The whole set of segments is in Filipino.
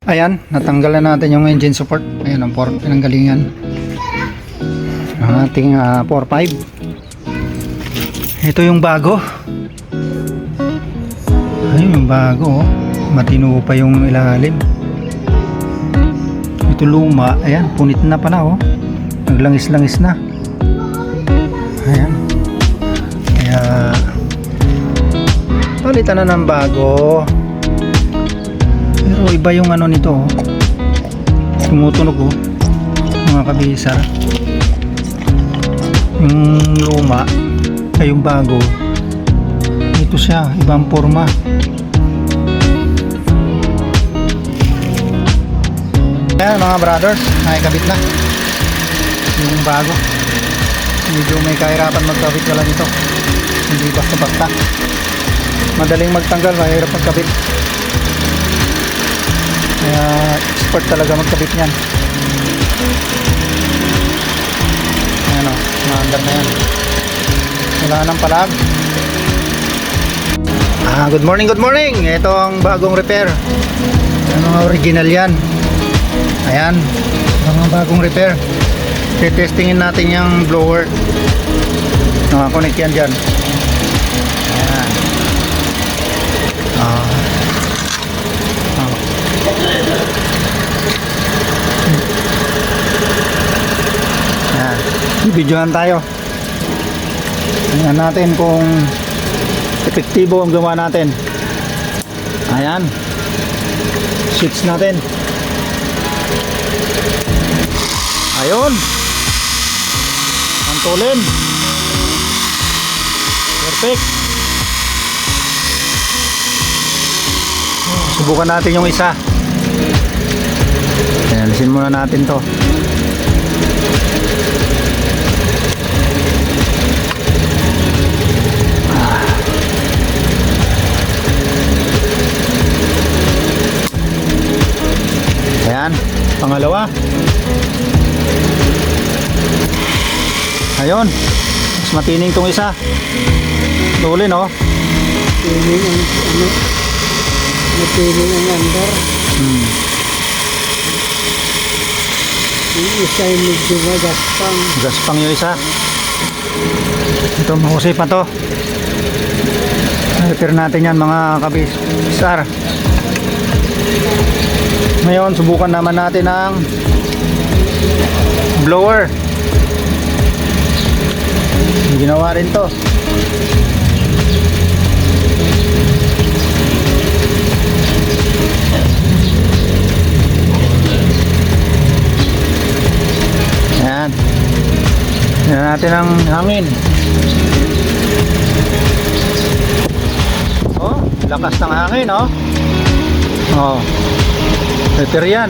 Ayan, natanggal na natin yung engine support. Ayan ang pinanggalingan. Ang ating 4.5. Ito yung bago. Ayun yung bago. Matino pa yung ilalim. Ito luma. Ayan, punit na pala oh. Naglangis-langis na. Ayan. Kaya palitan na ng bago. Pero iba yung ano nito oh. Tumutunog oh. Mga kabisa. Yung luma ay yung bago. Ito siya, ibang forma. Ayan mga brothers, nakikabit na yung bago. Medyo may kahirapan magkabit wala nito. Hindi basta-basta. Madaling magtanggal, mahirap magkabit. Kaya expert talaga magkabit niyan. Ayan o, maandar na yan. Wala nang palag. Good morning, good morning. Ito ang bagong repair. Mga original yan. Ayan, mga bagong repair. Testingin natin yung blower. Nakakonect yan dyan. Ayan. Ayan. Videohan tayo. Tingnan natin kung epektibo ang gawa natin. Ayan. Switch natin. Ayun. Pantulin. Perfect. Subukan natin yung isa. Ayan, alisin muna natin to. Ayan, pangalawa. Ayun, mas matining tong isa. Tulin oh. Matining ang ano, matining ang andar. Yung isa ay medyo magaspang. Gaspang yung isa. Ito, mahusay pa to. Repair natin yan mga kabisar. Ngayon, subukan naman natin ang blower. Ginawa rin to. Ayan. Tingnan natin ang hangin. Oh, lakas ng hangin oh. Oh. Repair yan.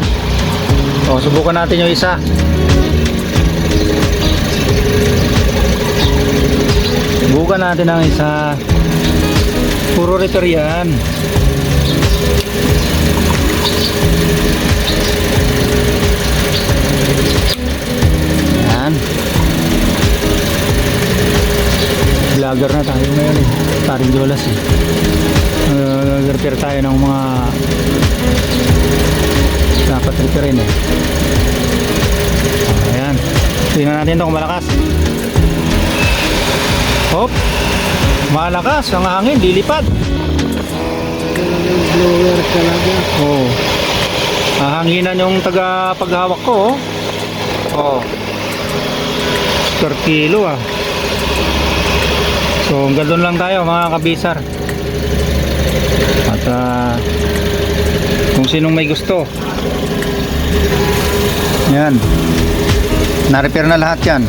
Oh, subukan natin yung isa. Subukan natin ang isa. Puro repair yan. Yan. Vlogger na tayo ngayon eh. Paring Jolas eh. Repair tayo ng mga dapat repairin eh. Ayan. Tingnan natin ito kung malakas. Hop, malakas ang hangin, lilipad. Blower talaga. Oh, hahanginan yung taga paghawak ko. Oh, per kilo ah. So hanggang lang tayo mga kabisar. At kung sinong may gusto, yan, na-repair na lahat yan.